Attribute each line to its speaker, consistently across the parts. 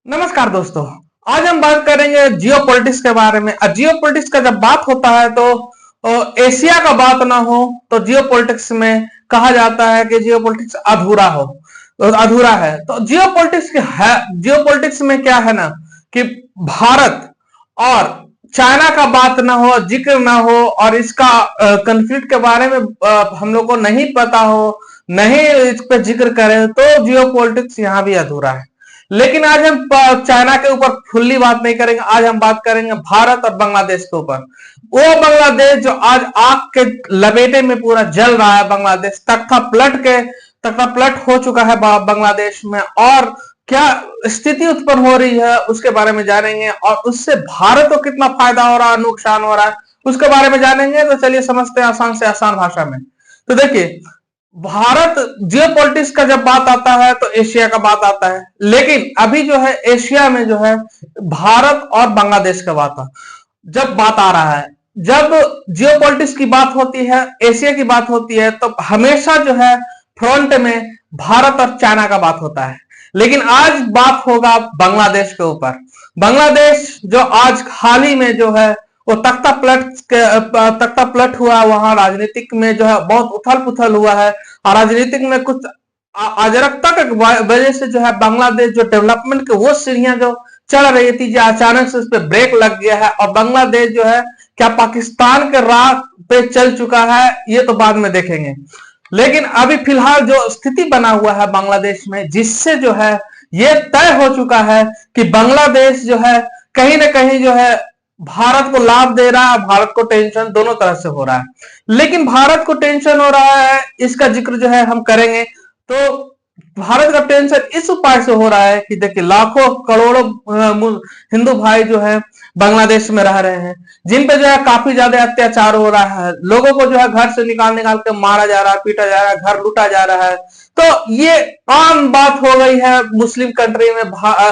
Speaker 1: नमस्कार दोस्तों। आज हम बात करेंगे जियो पॉलिटिक्स के बारे में। जियो पॉलिटिक्स का जब बात होता है तो एशिया का बात ना हो तो जियो पॉलिटिक्स में कहा जाता है कि जियो पॉलिटिक्स अधूरा हो, तो अधूरा है। तो जियो पॉलिटिक्स है, जियो पॉलिटिक्स में क्या है ना कि भारत और चाइना का बात ना हो, जिक्र ना हो और इसका कंफ्लिक्ट के बारे में हम लोग को नहीं पता हो, नहीं इस पे जिक्र करें तो जियो पॉलिटिक्स यहाँ भी अधूरा है। लेकिन आज हम चाइना के ऊपर फुल्ली बात नहीं करेंगे। आज हम बात करेंगे भारत और बांग्लादेश के ऊपर। वो बांग्लादेश जो आज आग के लपेटे में पूरा जल रहा है, बांग्लादेश तख्ता पलट हो चुका है बांग्लादेश में, और क्या स्थिति उत्पन्न हो रही है उसके बारे में जानेंगे, और उससे भारत को कितना फायदा हो रहा है, नुकसान हो रहा है, उसके बारे में जानेंगे। तो चलिए समझते हैं आसान से आसान भाषा में। तो देखिए, भारत जियो पॉलिटिक्स का जब बात आता है तो एशिया का बात आता है, लेकिन अभी जो है एशिया में जो है भारत और बांग्लादेश का जब बात आ रहा है, जब जियो पॉलिटिक्स की बात होती है, एशिया की बात होती है, तो हमेशा जो है फ्रंट में भारत और चाइना का बात होता है। लेकिन आज बात होगा बांग्लादेश के ऊपर। बांग्लादेश जो आज हाल ही में जो है वो तख्ता पलट हुआ, वहां राजनीतिक में जो है बहुत उथल पुथल हुआ है, और राजनीतिक में कुछ अराजकता की वजह से जो है बांग्लादेश जो डेवलपमेंट के वो सीढ़ियां जो चढ़ रही थी, जो अचानक से उस पर ब्रेक लग गया है, और बांग्लादेश जो है क्या पाकिस्तान के राह पे चल चुका है, ये तो बाद में देखेंगे। लेकिन अभी फिलहाल जो स्थिति बना हुआ है बांग्लादेश में, जिससे जो है ये तय हो चुका है कि बांग्लादेश जो है कहीं ना कहीं जो है भारत को लाभ दे रहा है, भारत को टेंशन दोनों तरह से हो रहा है। लेकिन भारत को टेंशन हो रहा है, इसका जिक्र जो है हम करेंगे। तो भारत का टेंशन इस उपाय से हो रहा है कि देखिए लाखों करोड़ों हिंदू भाई जो है बांग्लादेश में रह रहे हैं, जिन पे जो है काफी ज्यादा अत्याचार हो रहा है, लोगों को जो है घर से निकाल निकाल के मारा जा रहा है, पीटा जा रहा है, घर लूटा जा रहा है। तो ये आम बात हो गई है मुस्लिम कंट्री में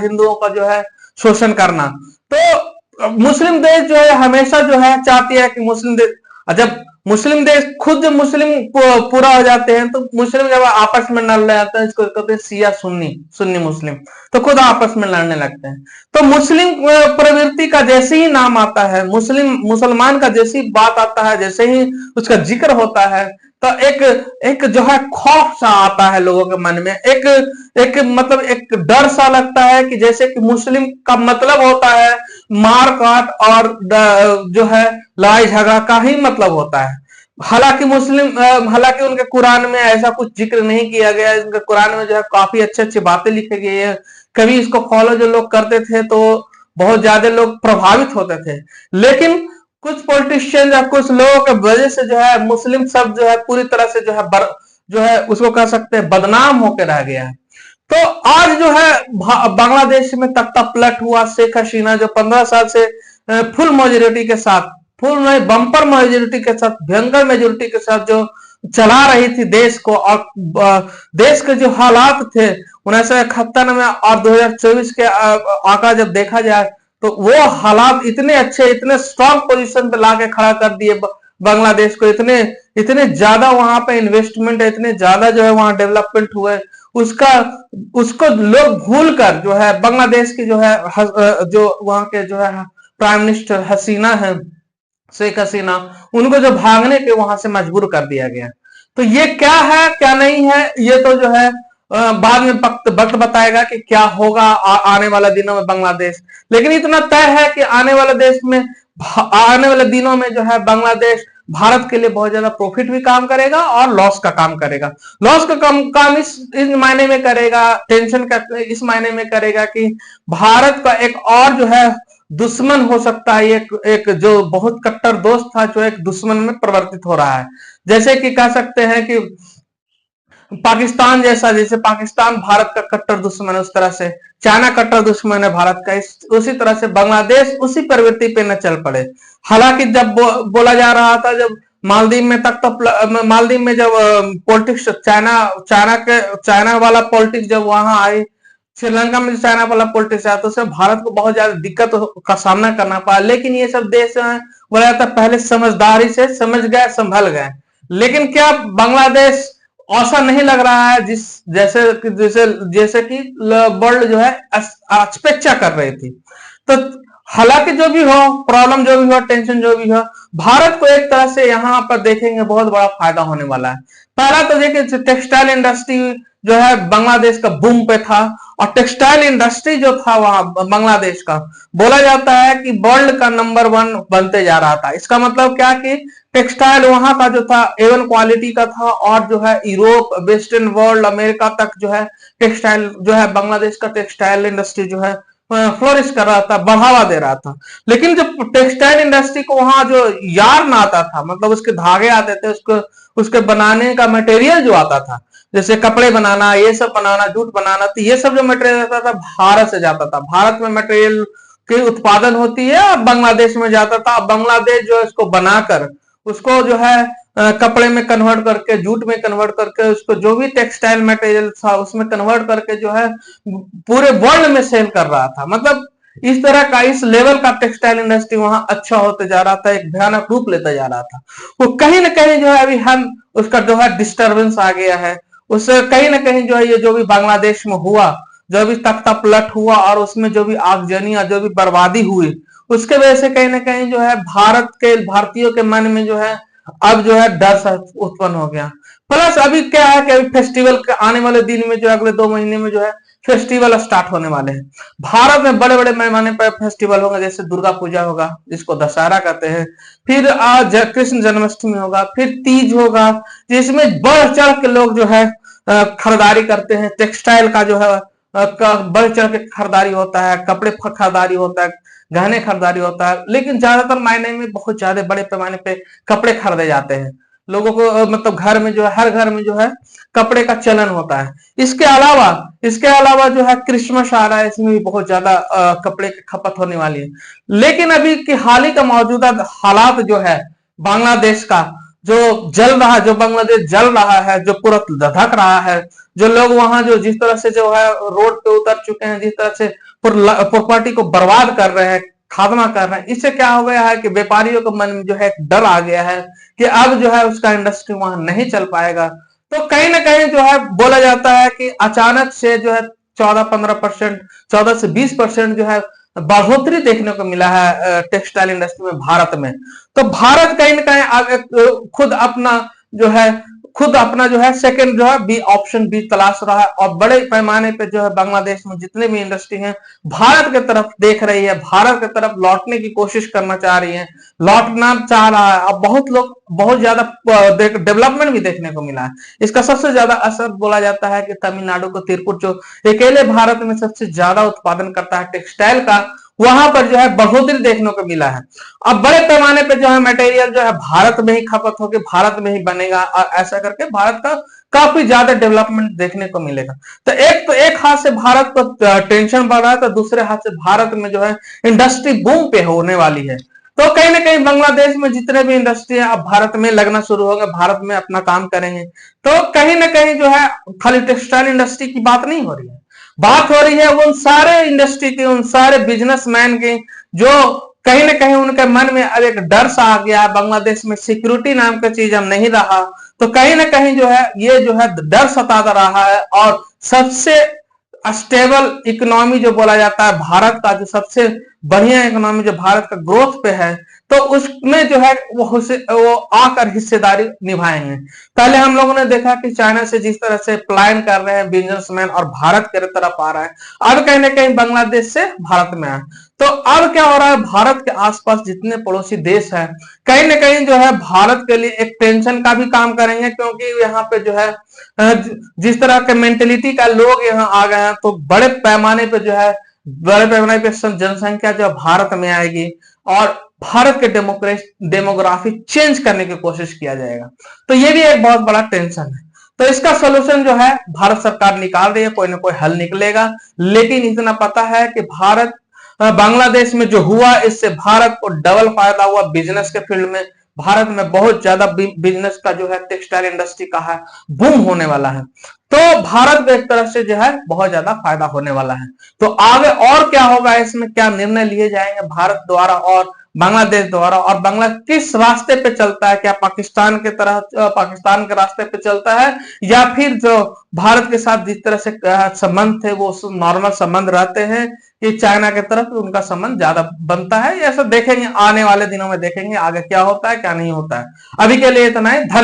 Speaker 1: हिंदुओं का जो है शोषण करना। तो मुस्लिम देश जो है हमेशा जो है चाहती है कि मुस्लिम देश, जब मुस्लिम देश खुद मुस्लिम पूरा हो जाते हैं तो मुस्लिम जब आपस में लड़ जाते हैं, इसको कहते हैं शिया सुन्नी, सुन्नी मुस्लिम, तो खुद आपस में लड़ने लगते हैं। तो मुस्लिम प्रवृत्ति का जैसे ही नाम आता है, मुसलमान का जैसी बात आता है, जैसे ही उसका जिक्र होता है, तो एक जो है खौफ सा आता है लोगों के मन में, एक मतलब एक डर सा लगता है कि जैसे कि मुस्लिम का मतलब होता है मार काट और जो है लड़ाई झगड़ा का ही मतलब होता है। हालांकि उनके कुरान में ऐसा कुछ जिक्र नहीं किया गया है। उनके कुरान में जो है काफी अच्छी अच्छी बातें लिखी गई है। कभी इसको फॉलो जो लोग करते थे तो बहुत ज्यादा लोग प्रभावित होते थे, लेकिन कुछ पॉलिटिशियन या कुछ लोगों के वजह से जो है मुस्लिम सब जो है पूरी तरह से जो है उसको कह सकते हैं बदनाम होकर रह गया है। तो आज जो है बांग्लादेश में तख्ता पलट हुआ। शेख हसीना जो 15 साल से फुल मेजोरिटी के साथ, फुल नहीं बम्पर मेजोरिटी के साथ, भयंकर मेजोरिटी के साथ जो चला रही थी देश को, और देश के जो हालात थे 1971 में और 2024 के आंकड़ा जब देखा जाए तो वो हालात इतने अच्छे, इतने स्ट्रॉन्ग पोजीशन पे लाके खड़ा कर दिए बांग्लादेश को। इतने इतने ज्यादा वहां पे इन्वेस्टमेंट है, इतने ज्यादा जो है वहां डेवलपमेंट हुए, उसको लोग भूल कर जो है बांग्लादेश की जो है जो वहां के जो है प्राइम मिनिस्टर हसीना है, शेख हसीना, उनको जो भागने के वहां से मजबूर कर दिया गया। तो ये क्या है क्या नहीं है, ये तो जो है बाद में वक्त बताएगा कि क्या होगा आने वाले दिनों में बांग्लादेश। लेकिन इतना तय है कि आने वाले दिनों में जो है बांग्लादेश भारत के लिए बहुत ज्यादा प्रॉफिट भी काम करेगा और लॉस का काम करेगा। लॉस का काम इस मायने में करेगा, टेंशन का इस मायने में करेगा कि भारत का एक और जो है दुश्मन हो सकता है, एक जो बहुत कट्टर दोस्त था जो एक दुश्मन में परिवर्तित हो रहा है। जैसे कि कह सकते हैं कि पाकिस्तान जैसा, जैसे पाकिस्तान भारत का कट्टर दुश्मन है, उस तरह से चाइना कट्टर दुश्मन है भारत का, उसी तरह से बांग्लादेश उसी प्रवृत्ति पे न चल पड़े। हालांकि जब बोला जा रहा था, जब मालदीव में मालदीव में जब पॉलिटिक्स चाइना वाला पॉलिटिक्स जब वहां आई, श्रीलंका में चाइना वाला पॉलिटिक्स आया, तो उससे भारत को बहुत ज्यादा दिक्कत का सामना करना पड़ा। लेकिन ये सब देश बोला जाता पहले समझदारी से समझ गए, संभल गए। लेकिन क्या बांग्लादेश ऐसा नहीं लग रहा है जैसे कि वर्ल्ड जो है अपेक्षा कर रही थी। तो हालांकि जो भी हो, प्रॉब्लम जो भी हो, टेंशन जो भी हो, भारत को एक तरह से यहाँ पर देखेंगे बहुत बड़ा फायदा होने वाला है। पहला तो देखिए टेक्सटाइल इंडस्ट्री जो है बांग्लादेश का बूम पे था, और टेक्सटाइल इंडस्ट्री जो था वहां बांग्लादेश का, बोला जाता है कि वर्ल्ड का नंबर 1 बनते जा रहा था। इसका मतलब क्या कि टेक्सटाइल वहां का जो था A1 क्वालिटी का था, और जो है यूरोप, वेस्टर्न वर्ल्ड, अमेरिका तक जो है टेक्सटाइल जो है बांग्लादेश का टेक्सटाइल इंडस्ट्री जो है फ्लोरिश कर रहा था, बढ़ावा दे रहा था। लेकिन जब टेक्सटाइल इंडस्ट्री को वहां जो यार्न आता था, मतलब उसके धागे आते थे, उसको उसके बनाने का मटेरियल जो आता था, जैसे कपड़े बनाना, ये सब बनाना, जूट बनाना, तो ये सब जो मटेरियल आता था भारत से जाता था। भारत में मटेरियल की उत्पादन होती है और बांग्लादेश में जाता था। बांग्लादेश जो है इसको बनाकर उसको जो है कपड़े में कन्वर्ट करके, जूट में कन्वर्ट करके, उसको जो भी टेक्सटाइल मटेरियल था उसमें कन्वर्ट करके जो है पूरे वर्ल्ड में सेल कर रहा था। मतलब इस तरह का, इस लेवल का टेक्सटाइल इंडस्ट्री वहां अच्छा होते जा रहा था, एक भयानक रूप लेता जा रहा था। वो कहीं ना कहीं जो है अभी हम उसका जो है डिस्टर्बेंस आ गया है। उससे कहीं ना कहीं जो है ये जो भी बांग्लादेश में हुआ, जो भी तख्ता पलट हुआ और उसमें जो भी आगजनी और जो भी बर्बादी हुई, उसके वजह से कहीं ना कहीं जो है भारतीयों के मन में जो है अब जो है डर उत्पन्न हो गया। प्लस अभी क्या है कि अभी फेस्टिवल के आने वाले दिन में जो अगले 2 महीने में जो है फेस्टिवल स्टार्ट होने वाले हैं। भारत में बड़े बड़े पैमाने पर फेस्टिवल होगा, जैसे दुर्गा पूजा होगा जिसको दशहरा कहते हैं, फिर आज कृष्ण जन्माष्टमी होगा, फिर तीज होगा, जिसमें बढ़ चढ़ के लोग जो है खरीदारी करते हैं। टेक्सटाइल का जो है बढ़ चढ़ के खरीदारी होता है, कपड़े खरीदारी होता है, गहने खरीदारी होता है। लेकिन ज्यादातर मायने में बहुत ज्यादा बड़े पैमाने पे कपड़े खरीदे जाते हैं। लोगों को मतलब घर में जो है, हर घर में जो है कपड़े का चलन होता है। इसके अलावा जो है क्रिसमस आ रहा है, इसमें भी बहुत ज्यादा कपड़े की खपत होने वाली है। लेकिन अभी की हाल ही का मौजूदा हालात जो है बांग्लादेश का, जो जल रहा है, जो बांग्लादेश जल रहा है, जो पूरा धधक रहा है, जो लोग वहां जो जिस तरह से जो है रोड पे उतर चुके हैं, जिस तरह से प्रॉपर्टी को बर्बाद कर रहे हैं, खात्मा कर रहे हैं, इससे क्या हो गया है कि व्यापारियों के मन में जो है एक डर आ गया है कि अब जो है उसका इंडस्ट्री वहां नहीं चल पाएगा। तो कहीं ना कहीं जो है बोला जाता है कि अचानक से जो है 14-15%, 14 से 20% जो है बढ़ोतरी देखने को मिला है टेक्सटाइल इंडस्ट्री में भारत में। तो भारत कहीं ना कहीं आगे खुद अपना जो है सेकंड जो है ऑप्शन बी तलाश रहा है, और बड़े पैमाने पे जो है बांग्लादेश में जितने भी इंडस्ट्री हैं भारत की तरफ देख रही है, भारत की तरफ लौटने की कोशिश करना चाह रही है, लौटना चाह रहा है। अब बहुत लोग बहुत ज्यादा डेवलपमेंट भी देखने को मिला है। इसका सबसे ज्यादा असर बोला जाता है कि तमिलनाडु को, तिरपुर जो अकेले भारत में सबसे ज्यादा उत्पादन करता है टेक्सटाइल का, वहां पर जो है बढ़ोतरी देखने को मिला है। अब बड़े पैमाने पे जो है मटेरियल जो है भारत में ही खपत होकर भारत में ही बनेगा, और ऐसा करके भारत का काफी ज्यादा डेवलपमेंट देखने को मिलेगा। तो एक हाथ से भारत को टेंशन बढ़ रहा है, तो दूसरे हाथ से भारत में जो है इंडस्ट्री बूम पे होने वाली है। तो कहीं ना कहीं बांग्लादेश में जितने भी इंडस्ट्री है अब भारत में लगना शुरू होगा, भारत में अपना काम करेंगे। तो कहीं ना कहीं जो है खाली टेक्सटाइल इंडस्ट्री की बात नहीं हो रही है, बात हो रही है उन सारे इंडस्ट्री की, उन सारे बिजनेसमैन की, जो कहीं ना कहीं उनके मन में अब एक डर सा आ गया, बांग्लादेश में सिक्योरिटी नाम का चीज अब नहीं रहा। तो कहीं ना कहीं जो है ये जो है डर सता रहा है, और सबसे स्टेबल इकोनॉमी जो बोला जाता है भारत का, जो सबसे बढ़िया इकोनॉमी जो भारत का ग्रोथ पे है, तो उसमें जो है वो आकर हिस्सेदारी निभाएंगे। पहले हम लोगों ने देखा कि चाइना से जिस तरह से प्लान कर रहे हैं बिजनेसमैन और भारत की तरफ आ रहा है, अब कहीं ना कहीं बांग्लादेश से भारत में आए। तो अब क्या हो रहा है, भारत के आसपास जितने पड़ोसी देश हैं कहीं ना कहीं जो है भारत के लिए एक टेंशन का भी काम करेंगे, क्योंकि यहाँ पे जो है जिस तरह के मेंटेलिटी का लोग यहाँ आ गए हैं, तो बड़े पैमाने पे जो है जनसंख्या जो भारत में आएगी, और भारत के डेमोग्राफी चेंज करने की कोशिश किया जाएगा। तो ये भी एक बहुत बड़ा टेंशन है। तो इसका सोल्यूशन जो है भारत सरकार निकाल रही है, कोई ना कोई हल निकलेगा। लेकिन इतना पता है कि बांग्लादेश में जो हुआ, इससे भारत को डबल फायदा हुआ बिजनेस के फील्ड में। भारत में बहुत ज्यादा बिजनेस का जो है टेक्सटाइल इंडस्ट्री का है बूम होने वाला है। तो भारत को एक तरफ से जो है बहुत ज्यादा फायदा होने वाला है। तो आगे और क्या होगा, इसमें क्या निर्णय लिए जाएंगे भारत द्वारा, और बांग्लादेश द्वारा, और बांग्ला किस रास्ते पे चलता है, क्या पाकिस्तान के तरह पाकिस्तान के रास्ते पे चलता है, या फिर जो भारत के साथ जिस तरह से संबंध थे वो नॉर्मल संबंध रहते हैं, कि चाइना की तरफ उनका संबंध ज्यादा बनता है। ये सब देखेंगे आने वाले दिनों में, देखेंगे आगे क्या होता है क्या नहीं होता है। अभी के लिए इतना ही। धन्यवाद।